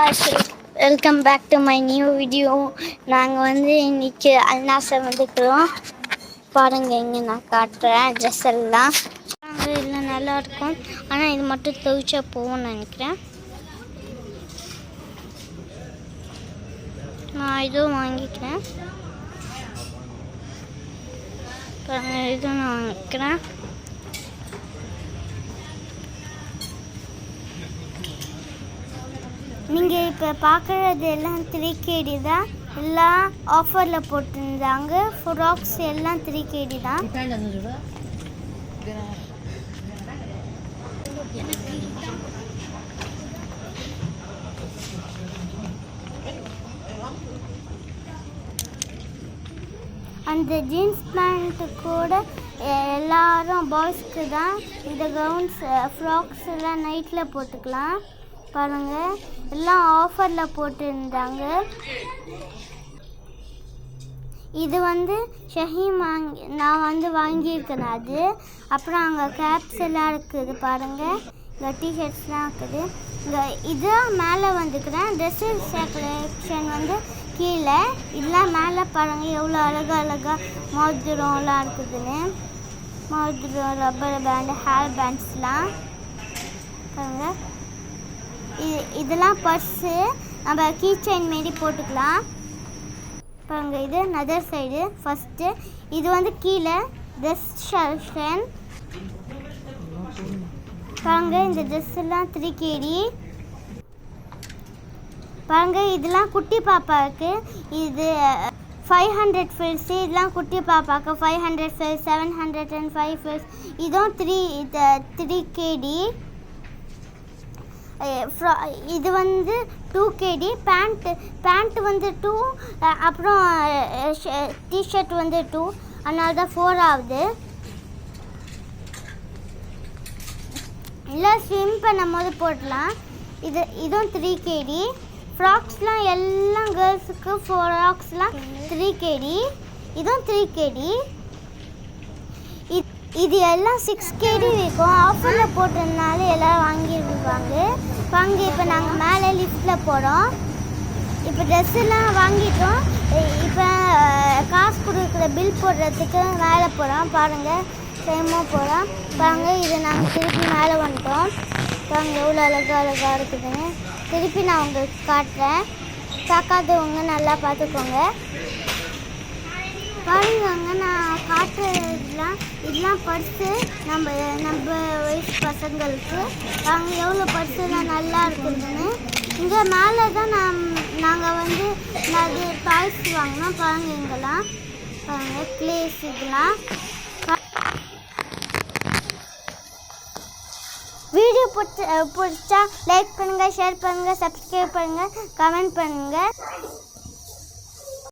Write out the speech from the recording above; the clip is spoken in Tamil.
guys, welcome back to my new video. நாங்கள் வந்து இன்றைக்கி அல்நாசை வந்துக்கிறோம். பாருங்கள், இங்கே நான் காட்டுறேன் ட்ரெஸ் எல்லாம். எல்லாம் நல்லாயிருக்கும். ஆனால் இது மட்டும் துவைச்சா போகும்னு நினைக்கிறேன். நான் இதுவும் வாங்கிக்கிறேன். இதுவும் நான் வாங்கிக்கிறேன். நீங்கள் இப்போ பார்க்குறது எல்லாம் 3KD தான். எல்லாம் ஆஃபரில் போட்டிருந்தாங்க. ஃப்ராக்ஸ் எல்லாம் 3KD தான். அந்த ஜீன்ஸ் பேண்ட்டு கூட எல்லாரும் பாய்ஸ்க்கு தான். இந்த கவுன்ஸ் ஃப்ராக்ஸ் எல்லாம் நைட்டில் போட்டுக்கலாம். பாருங்கள், எல்லாம் ஆஃபரில் போட்டிருந்தாங்க. இது வந்து ஷஹீம் நான் வாங்கியிருக்கேன். அது அப்புறம் அங்கே கேப்ஸ் எல்லாம் இருக்குது. பாருங்கள், இங்கே டிஷர்ட்ஸ்லாம் இருக்குது. இங்கே இது மேலே வந்துக்கிறேன். ட்ரெஸ்ஸு செலெக்ஷன் கீழே. இதெல்லாம் மேலே பாருங்கள், எவ்வளோ அழகாக மோதிரம்லாம் இருக்குதுன்னு. மோதிரம், ரப்பர் பேண்டு, ஹேர் பேண்ட்ஸ்லாம் பாருங்கள். இதெல்லாம் பர்ஸு, நம்ம கீ செயின் மாரி போட்டுக்கலாம். பாருங்கள், இது நதர் சைடு. ஃபஸ்ட்டு இது கீழே ட்ரெஸ் செலெக்ஷன். பாருங்கள், இந்த ட்ரெஸ்ஸெல்லாம் 3KD. பாருங்கள், இதெல்லாம் குட்டி பாப்பாவுக்கு. இது 500 ஃபில்ஸு. இதெல்லாம் குட்டி பாப்பாவுக்கு 500 ஃபில்ஸ், 705 ஃபில்ஸ். இதுவும் 3KD. இது 2KD. பேண்ட்டு 2. அப்புறம் டிஷர்ட் 2. அதனால தான் 4 ஆகுது. இல்லை, ஸ்விம் பண்ணும் போது போடலாம். இதுவும் 3KD. ஃப்ராக்ஸ்லாம் எல்லாம் கேர்ள்ஸுக்கு ஃப்ராக்ஸ்லாம் 3KD. இதுவும் 3KD. இது எல்லாம் 6KD இருக்கும். ஆஃபரில் போட்டதுனால எல்லோரும் வாங்கிடுவாங்க. இப்போ நாங்கள் மேலே லிஃப்ட்டில் போகிறோம். இப்போ ட்ரெஸ்ஸெல்லாம் வாங்கிட்டோம். இப்போ காசு கொடுக்குற பில் போடுறதுக்கு மேலே போகிறோம். பாருங்கள், சேமாக போகிறோம். பாருங்கள், இது நாங்கள் திருப்பி மேலே வந்துட்டோம். பாருங்கள், எவ்வளோ அழகாக இருக்குதுன்னு. திருப்பி நான் உங்களுக்கு காட்டுறேன். பார்க்காதவங்க நல்லா பார்த்துக்கோங்க. பாருங்க, நான் காட்டுறதுலாம் இதெல்லாம் பர்ஸு. நம்ம வயசு பசங்களுக்கு பாருங்க எவ்வளோ பர்ஸுலாம் நல்லா இருக்குதுன்னு. இங்கே மேலே தான் நாங்கள் அது டாய்ஸ் வாங்கினோம். பாருங்க, இங்கெல்லாம் பாருங்கள் ப்ளேஸ். இதெல்லாம் வீடியோ பிடிச்சா லைக் பண்ணுங்கள், ஷேர் பண்ணுங்கள், சப்ஸ்கிரைப் பண்ணுங்கள், கமெண்ட் பண்ணுங்கள்.